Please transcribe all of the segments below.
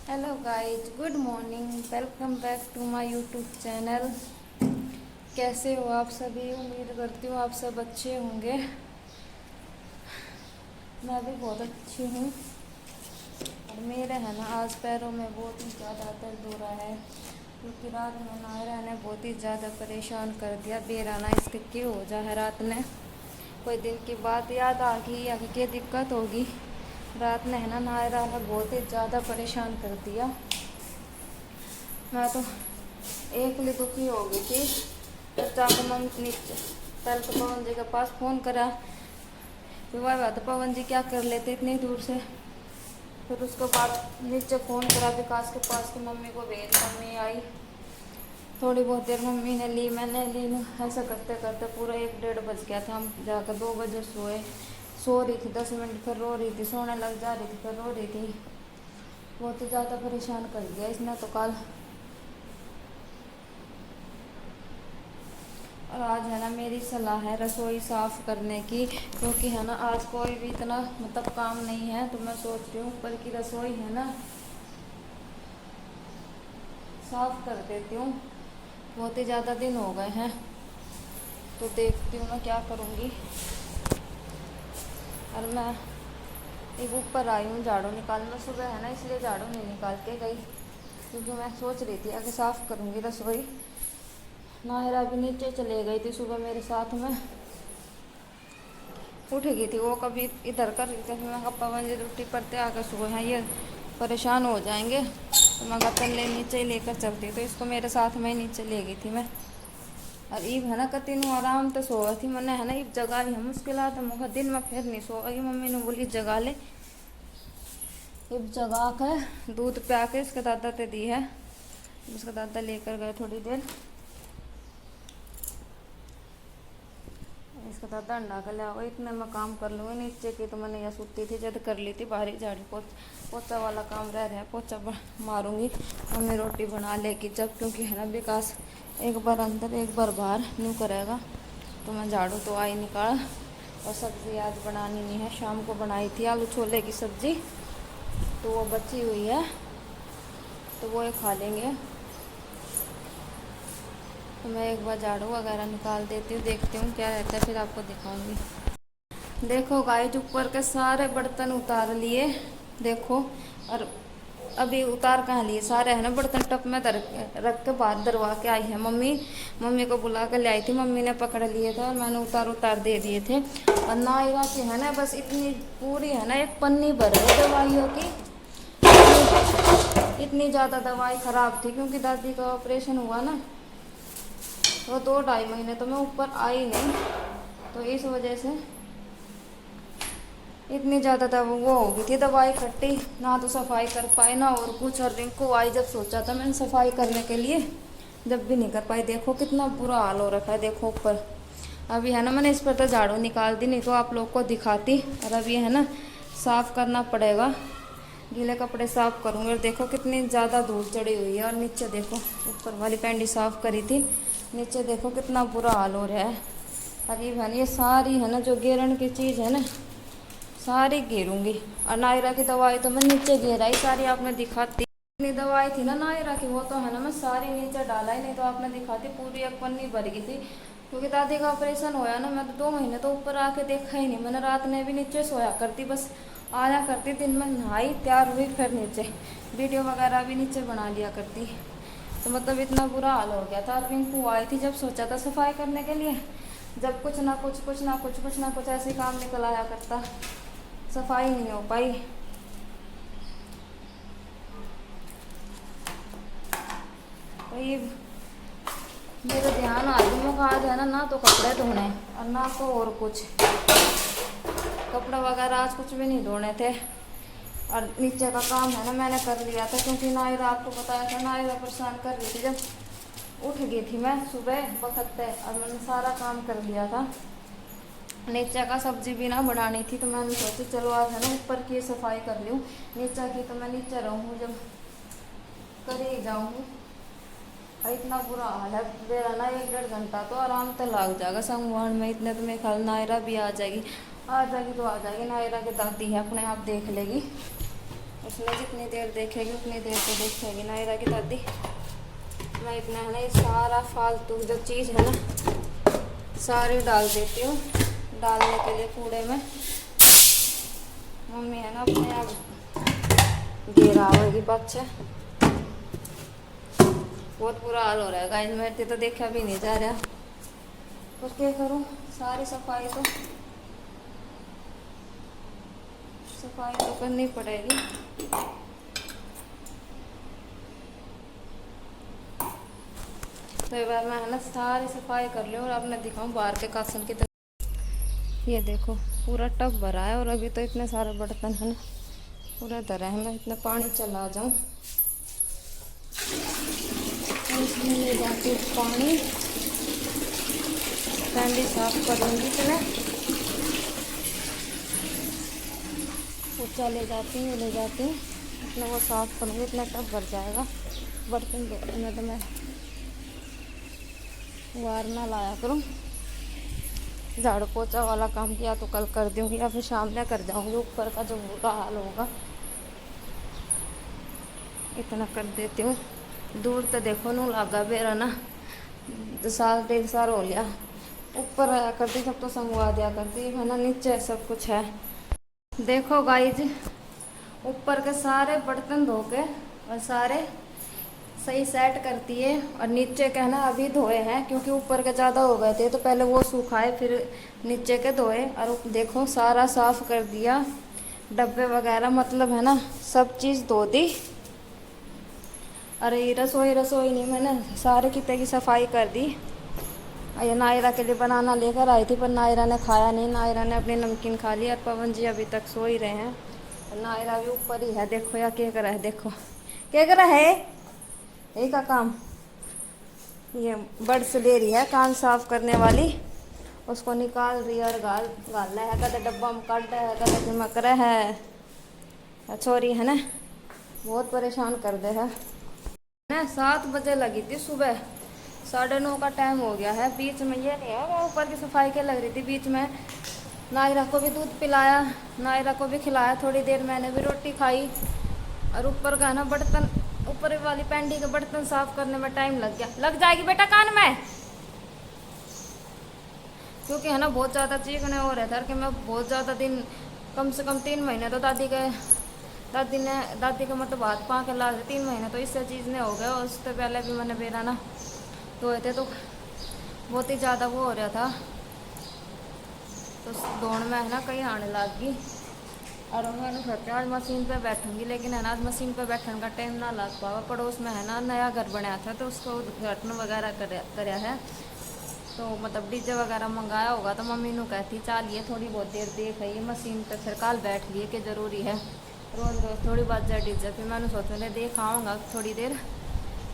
Hello guys, good morning. Welcome back to my YouTube channel. कैसे हो आप सभी? उम्मीद करती हूँ आप सब अच्छे होंगे। मैं भी बहुत अच्छी हूँ। और मेरे है ना आज पैरों में बहुत ही ज़्यादा दर्द हो रहा है, क्योंकि रात में नायरा ने बहुत ही ज़्यादा परेशान कर दिया। बेराना इसके क्यों हो जा है रात में। कोई दिन की बात याद आ गई या क्या दिक्कत होगी। रात में है ना नायरा ने बहुत ही ज़्यादा परेशान कर दिया। मैं तो एक लिए दुखी हो गई थी। फिर जाकर मम्मी नीचे पहले तो पवन जी के पास फ़ोन करा। फिर वह बात पवन जी क्या कर लेते इतनी दूर से। फिर उसके बाद नीचे फ़ोन करा विकास के पास कि मम्मी को भेज। मम्मी आई, थोड़ी बहुत देर मम्मी ने ली, मैंने ली ना। ऐसा करते करते पूरा 1-1:30 बज गया था। हम जाकर 2 बजे सोए। सो रही थी 10 मिनट, फिर रो रही थी, सोने लग जा रही थी, फिर रो रही थी। बहुत ही ज़्यादा परेशान कर दिया इसने तो कल। और आज है ना मेरी सलाह है रसोई साफ़ करने की, क्योंकि है ना आज कोई भी इतना मतलब काम नहीं है। तो मैं सोच रही हूँ ऊपर की रसोई है ना साफ़ कर देती हूँ। बहुत ही ज़्यादा दिन हो गए हैं, तो देखती हूँ मैं क्या करूँगी। और मैं एक ऊपर आई हूँ झाड़ू निकालना। सुबह है ना इसलिए झाड़ू नहीं निकाल के गई, क्योंकि मैं सोच रही थी आगे साफ़ करूँगी रसोई। नाहिरा भी नीचे चले गई थी सुबह मेरे साथ में। उठ गई थी वो, कभी इधर कर रही थी। मैं कहा पवन जी रोटी पड़ते आकर सुबह हैं ये परेशान हो जाएंगे, तो मैं कहा पहले नीचे ही लेकर चलती। तो इसको मेरे साथ में ही नीचे ले गई थी मैं। और ईब है ना कतीनू आराम तो सोआ थी। मैंने है ना ईब जगा ली है मुश्किल तो मुझे दिन में फिर नहीं सोएगी। मम्मी ने बोली जगा ले। ईब जगा कर दूध प्या के इसके दादा ते दी है। उसका दादा लेकर गए थोड़ी देर। इसका दादा अंडा कर लिया। इतने मैं काम कर लूँगी नीचे की। तो मैंने यह सूती थी जब कर ली थी बाहरी झाड़ी पोछा वाला काम रह रहा है। पोछा मारूंगी। मम्मी रोटी बना लेगी जब, क्योंकि है ना विकास एक बार अंदर एक बार बाहर न्यू करेगा। तो मैं झाड़ू तो आई निकाल। और सब्ज़ी आज बनानी नहीं है, शाम को बनाई थी आलू छोले की सब्ज़ी, तो वो बची हुई है, तो वो खा लेंगे। तो मैं एक बार झाड़ू वगैरह निकाल देती हूँ, देखती हूँ क्या रहता है, फिर आपको दिखाऊंगी। देखो गाइस, ऊपर के सारे बर्तन उतार लिए देखो। और अभी उतार कहाँ लिए सारे है ना बर्तन टप में रख के बाहर दरवा के आई है मम्मी को बुला कर ले आई थी। मम्मी ने पकड़ लिए थे और मैंने उतार दे दिए थे। और नायरा की है ना बस इतनी पूरी है ना एक पन्नी भर है दवाइयों की। इतनी ज़्यादा दवाई ख़राब थी, क्योंकि दादी का ऑपरेशन हुआ ना, वो 2-2.5 महीने तो मैं ऊपर आई नहीं। तो इस वजह से इतनी ज़्यादा वो हो गई थी दवाई खट्टी। ना तो सफाई कर पाए ना और कुछ। और रिंकू आई जब सोचा था मैंने सफाई करने के लिए, जब भी नहीं कर पाई। देखो कितना बुरा हाल हो रखा है देखो ऊपर। अभी है ना मैंने इस पर तो झाड़ू निकाल दी, नहीं तो आप लोग को दिखाती। और अभी है ना साफ़ करना पड़ेगा, गीले कपड़े साफ़ करूँगी। और देखो कितनी ज़्यादा धूल चढ़ी हुई है। और नीचे देखो ऊपर वाली पेंडी साफ़ करी थी, नीचे देखो कितना बुरा हाल हो रहा है। और ये सारी है ना जो गेरन की चीज़ है ना सारी घेरूंगी। और नायरा की दवाई तो मैं नीचे घेराई सारी, आपने दिखाती। इतनी दवाई थी ना नायरा की, वो तो है ना मैं सारी नीचे डाला ही, नहीं तो आपने दिखाती पूरी एक पन्नी भर गई थी। क्योंकि दादी का ऑपरेशन होया ना, मैं तो 2 महीने तो ऊपर आके देखा ही नहीं। मैंने रात में भी नीचे सोया करती, बस आया करती, दिन में नहाई तैयार हुई फिर नीचे वीडियो वगैरह भी नीचे बना लिया करती। तो मतलब इतना बुरा हाल हो गया था। रिंकू आई थी जब सोचा था सफाई करने के लिए, जब कुछ ना कुछ ऐसे काम निकल आया करता, सफाई नहीं हो पाई। तो ये मेरा ध्यान आदमियों का आज है ना तो कपड़े धोने और ना तो और कुछ। कपड़ा वगैरह आज कुछ भी नहीं धोने थे। और नीचे का काम है ना मैंने कर लिया था, क्योंकि नायरा आपको बताया था नायरा परेशान कर रही थी। जब उठ गई थी मैं सुबह वक्त पे और मैंने सारा काम कर लिया था। नीचे का सब्जी भी ना बनानी थी, तो मैंने सोची चलो आज है ना ऊपर की सफाई कर लूँ। नीचे की तो मैं नीचे रहूँ जब कर ही जाऊँगी। और इतना बुरा हाल है मेरा ना 1-1.5 घंटा तो आराम से लग जाएगा संगवान में। इतने तो मेरे ख्याल नायरा भी आ जाएगी तो आ जाएगी। नायरा की दादी है अपने आप देख लेगी। उसने जितनी देर देखेगी उतनी देर तो देखेगी नायरा की दादी। मैं इतना है ना ये सारा फालतू जो चीज़ है ना सारी डाल देती हूँ डालने के लिए कूड़े में। मम्मी है ना अपने आप गिरा होगी बच्चे। बहुत बुरा हाल हो रहा है गाइस, मेरे तो देखा भी नहीं जा रहा, पर क्या करूँ, सारी सफाई तो करनी पड़ेगी। तो एक बार मैं है ना सारी सफाई कर लूँ और आपने दिखाऊँ बाहर के कासन की तरफ। ये देखो पूरा टब भरा है और अभी तो इतने सारे बर्तन है ना पूरा धरा है। मैं इतना पानी चला जाऊँ इसमें ले जाती हूँ पानी, कैंडी साफ करूँगी इतना पोछा ले जाती हूँ इतना वो साफ करूँगी, इतना टब भर जाएगा बर्तन धोने में। तो मैं वार ना लाया करूँ, झाड़ू पोछा वाला काम किया तो कल कर दूँगी या फिर शाम में कर जाऊँगी। ऊपर का जो बुरा हाल होगा इतना कर देती हूँ। दूर तो देखो नू लागा बेरा ना 1.5 साल हो गया, ऊपर आया करती सब तो संगवा दिया करती है ना, नीचे सब कुछ है। देखो गाइज ऊपर के सारे बर्तन धो के और सारे सही सेट करती है और नीचे के है ना अभी धोए हैं क्योंकि ऊपर के ज़्यादा हो गए थे तो पहले वो सुखाए फिर नीचे के धोए। और देखो सारा साफ कर दिया, डब्बे वगैरह मतलब है ना सब चीज़ धो दी। अरे रसोई नहीं, मैंने सारे किते की सफाई कर दी। ये नायरा के लिए बनाना लेकर आई थी पर नायरा ने खाया नहीं, नायरा ने अपनी नमकीन खा ली और पवन जी अभी तक सो ही रहे हैं और नायरा भी ऊपर ही है। देखो या क्या कर रहा है, देखो क्या कर रहा है, यही का काम। ये बड्स ले रही है कान साफ करने वाली, उसको निकाल रही है और गाल रहा है, कदे डब्बा में काट रहा है, कदे चिमक रहा है। छोरी है ना बहुत परेशान कर दे है। 7 बजे लगी थी सुबह, 9:30 का टाइम हो गया है। बीच में ये नहीं है वो ऊपर की सफाई के लग रही थी, बीच में नायरा को भी दूध पिलाया, नायरा को भी खिलाया, थोड़ी देर मैंने भी रोटी खाई और ऊपर का ना बर्तन ऊपर वाली पेंडी के बर्तन साफ करने में टाइम लग गया। लग जाएगी बेटा कान में, क्योंकि है ना बहुत ज़्यादा चीखने हो रहे थे कि मैं बहुत ज़्यादा दिन कम से कम 3 महीने तो दादी के मतलब हाथ पाँव के ला 3 महीने तो इससे चीज़ नहीं हो गया। उससे पहले भी मैंने बेरा ना धोए थे तो बहुत ही ज़्यादा वो हो रहा था, तो दौड़ में है ना कहीं आने लग गई। और मैंने सोचा आज मशीन पे बैठूंगी, लेकिन है ना आज मशीन पे बैठने का टाइम ना लग पावा। पड़ोस में है ना नया घर बनाया था तो उसको उद्घाटन वगैरह कराया है, तो मतलब डीजे वगैरह मंगाया होगा। तो मम्मी ने कहती चलिए थोड़ी बहुत देर देख आइए मशीन पे, फिर कल बैठ लिए कि ज़रूरी है रोज़ थोड़ी बात जाए डीजे। फिर मैंने सोचा देख आऊँगा थोड़ी देर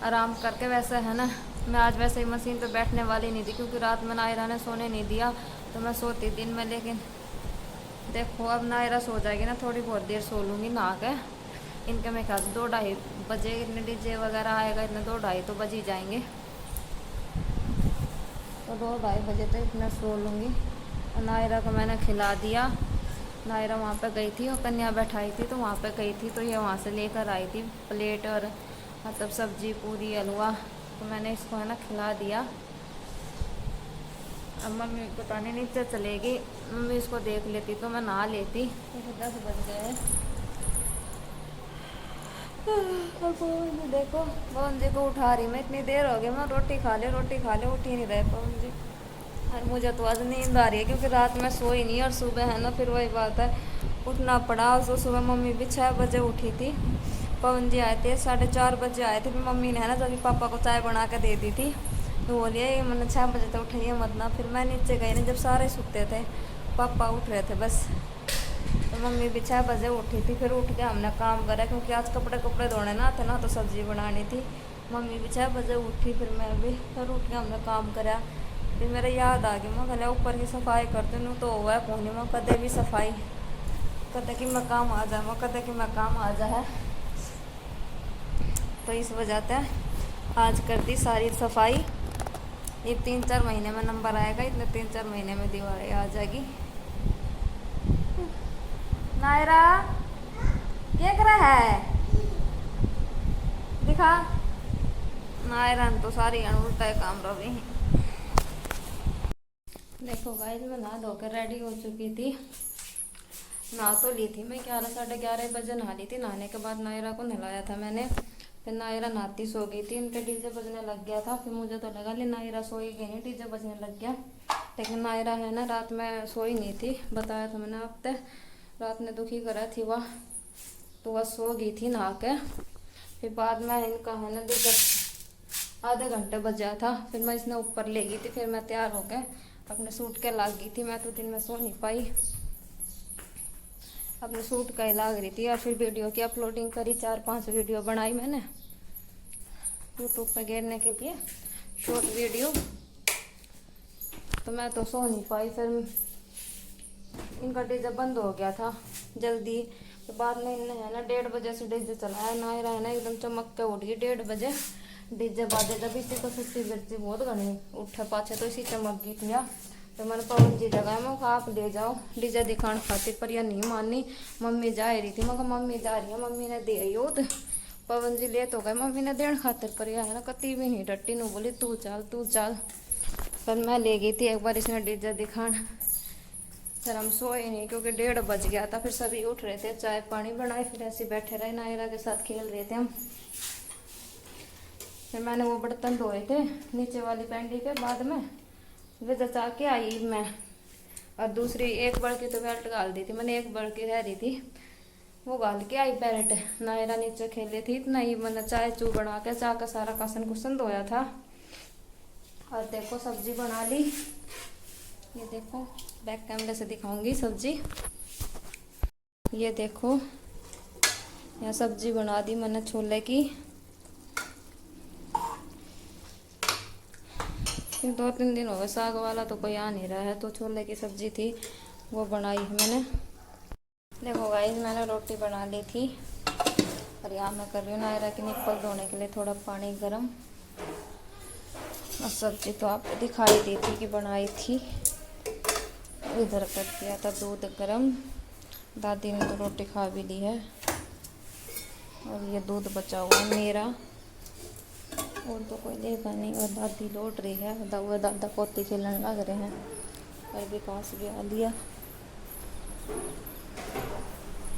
आराम करके। वैसे है ना मैं आज वैसे ही मशीन पे बैठने वाली नहीं थी क्योंकि रात में नायरा ने सोने नहीं दिया तो मैं सोती दिन में। लेकिन देखो अब नायरा सो जाएगी ना, थोड़ी बहुत देर सो लूँगी नहा के। इनके मैं ख्याल 2-2:30 बजे इतने डीजे वगैरह आएगा, इतने 2-2:30 तो बज ही जाएंगे, तो 2-2:30 बजे तक इतना सो लूँगी। और नायरा को मैंने खिला दिया, नायरा वहाँ पे गई थी और कन्या बैठाई थी तो वहाँ पे गई थी, तो ये वहाँ से लेकर आई थी प्लेट और मतलब सब्जी पूरी हलवा, तो मैंने इसको है ना खिला दिया। अब मम्मी पता नहीं नीचे चलेगी, मम्मी इसको देख लेती तो मैं नहा लेती। तो 10 बज गए। देखो पवन जी को उठा रही मैं, इतनी देर हो गई मैं रोटी खा ले उठ ही नहीं रहे पवन जी। और मुझे तो आज नींद आ रही है क्योंकि रात में सोई नहीं और सुबह है ना फिर वही बात है उठना पड़ा। तो सुबह मम्मी भी 6 बजे उठी थी, पवन जी आए थे 4:30 बजे आए थे। फिर मम्मी ने है ना जब पापा को चाय बना के दे दी थी तो बोलिए मैंने 6 बजे तक उठाइए मत ना। फिर मैं नीचे गई ना जब सारे सुते थे, पापा उठ रहे थे बस, तो मम्मी भी 6 बजे उठी थी। फिर उठ के हमने काम करा क्योंकि आज कपड़े धोने ना थे ना तो सब्जी बनानी थी। मम्मी भी 6 बजे उठी, फिर मैं भी फिर उठ के हमने काम करा। फिर मेरे याद आ गई मैं कहला ऊपर की सफाई करते हूँ तो हुआ है पहुँच मैं कदे भी सफाई कदे कि मैं काम आ जाए कदे कि मैं काम आ जाए। तो इस वजह से आज कर दी सारी सफाई। ये 3-4 महीने में नंबर आएगा, इतने 3-4 महीने में दिवाली आ जाएगी। नायरा क्या कर रहा है दिखा। नायरन तो सारी उल्टा है काम रही। देखो गाइस मैं नहा धोकर रेडी हो चुकी थी। नहा तो ली थी मैं 11 साढ़े 11 बजे नहा ली थी। नहाने के बाद नायरा को नहलाया था मैंने। फिर नायरा नहाती सो गई थी। इनके डीजे बजने लग गया था। फिर मुझे तो लगा ले नायरा सोई गई नहीं, डीजे बजने लग गया। लेकिन नायरा है ना, रात में सोई नहीं थी, बताया था मैंने आप तक। रात में दुखी करा थी वह, तो वह सो गई थी नहा के। फिर बाद में इनका है ना डीजे आधे घंटे बजा था। फिर मैं इसने ऊपर ले गई थी। फिर मैं तैयार होकर अपने सूट के लाग गई थी। मैं तो दिन में सो नहीं पाई, अपने सूट का ही लाग रही थी। और फिर वीडियो की अपलोडिंग करी, 4-5 वीडियो बनाई मैंने यूट्यूब पर घेरने के लिए, शॉर्ट वीडियो। तो मैं तो सो नहीं पाई। फिर इनका डीजे बंद हो गया था जल्दी। तो बाद में इन्हें है ना 1:30 बजे से डीजे चलाया। नायरा है ना एकदम चमक के उठ गई 1:30 बजे। डीजे बाजे जब इसी को सस्ती बिरती बहुत घनी उठे पाछे, तो इसी चमक गई थी। तो मैंने पवन जी जगह मैं आप ले जाओ डीजे दिखाने खातिर, पर यह नहीं मानी। मम्मी जा रही थी, मैं मम्मी जा रही है, मम्मी ने दे यो। पवन जी ले तो गए मम्मी ने देने खातिर, पर यह है ना कती भी नहीं डटी नु बोली तू चल तू चल। पर मैं ले गई थी एक बार इसने डीजे दिखाने। फिर हम सोए नहीं क्योंकि 1:30 बज गया था। फिर सभी उठ रहे थे, चाय पानी बनाए, फिर ऐसे बैठे रहे, नायरा के साथ खेल रहे थे हम। फिर मैंने वो बर्तन धोए थे नीचे वाली पेंडी के। बाद में वे जचा के आई मैं, और दूसरी एक बड़की तो बेल्ट गाल दी थी मैंने, एक बड़की रह रही थी वो गाल के आई बेल्ट। नायरा नीचे खेले थी इतना ही। मैंने चाय चू बना के चाय का सारा कासन कुसन धोया था। और देखो सब्जी बना ली। ये देखो बैक कैमरे से दिखाऊंगी सब्जी। ये देखो यहाँ सब्जी बना दी मैंने छोले की। 2-3 दिन हो गए, साग वाला तो कोई आ नहीं रहा है, तो छोले की सब्जी थी वो बनाई है मैंने। देखो गाइस मैंने रोटी बना ली थी। और यहाँ मैं कर रही हूँ नायरा की निप्पल धोने के लिए थोड़ा पानी गर्म। और सब्जी तो आपको दिखाई दी थी कि बनाई थी। इधर कर दिया था दूध गरम। दादी ने तो रोटी खा भी ली है। और ये दूध बचा हुआ है मेरा, और तो कोई लेगा नहीं। और दादी लौट रही है, दादा पोती खेलने लग रहे हैं। और विकास भी आ लिया।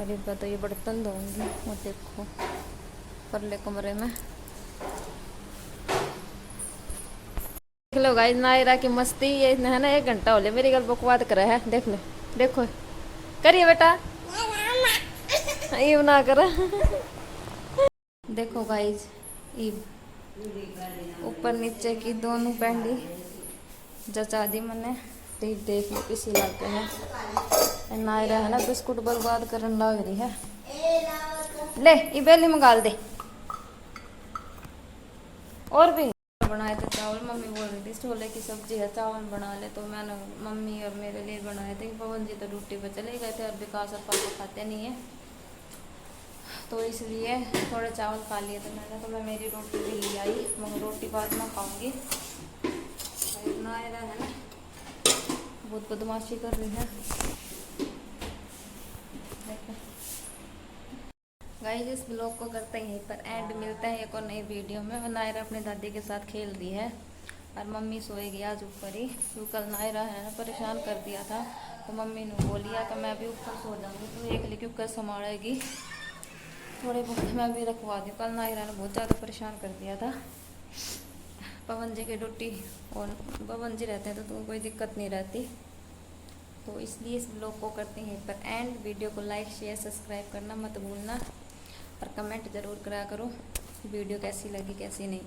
अरे तो ये बर्तन धोऊंगी। वो देखो परले कमरे में देख लो गाइस नायरा की मस्ती। ये है ना 1 घंटा हो ले मेरी गल बकवाद करे है। देख ले देखो करिए बेटा ये ना कर। देखो गाइस ऊपर नीचे की दोनों पेंडी जचा दी मैंने। देख लो किसी लागे है। नायरा है ना बिस्कुट बर्बाद करने लग रही है। ले ये बेली मंगाल दे। और भी बनाए थे चावल। मम्मी बोल रही थी छोले की सब्जी है चावल बना ले, तो मैंने मम्मी और मेरे लिए बनाए थे। पवन जी तो ड्यूटी पर चले गए थे और विकास और पापा खाते नहीं है, तो इसलिए थोड़े चावल खा लिए थे मैंने। तो मैं मेरी रोटी भी ले आई, मगर रोटी बाद में खाऊंगी। नायरा है ना बहुत बदमाशी कर रही है। गाइस इस ब्लॉग को करते हैं पर एंड मिलते हैं एक और नई वीडियो में। नायरा अपनी दादी के साथ खेल रही है और मम्मी सोएगी आज ऊपर ही, क्योंकि कल नायरा है ना परेशान कर दिया था। तो मम्मी ने बोलिया कि मैं भी ऊपर सो जाऊँगी, तो एक लेके ऊपर संभालेगी। थोड़े बहुत मैं भी रखवा दूँ। कल नायरा ने बहुत ज़्यादा परेशान कर दिया था। पवन जी की ड्यूटी और पवन जी रहते हैं तो कोई दिक्कत नहीं रहती। तो इसलिए इस ब्लॉग को करते हैं पर एंड। वीडियो को लाइक शेयर सब्सक्राइब करना मत भूलना, और कमेंट ज़रूर करा करो वीडियो कैसी लगी कैसी नहीं।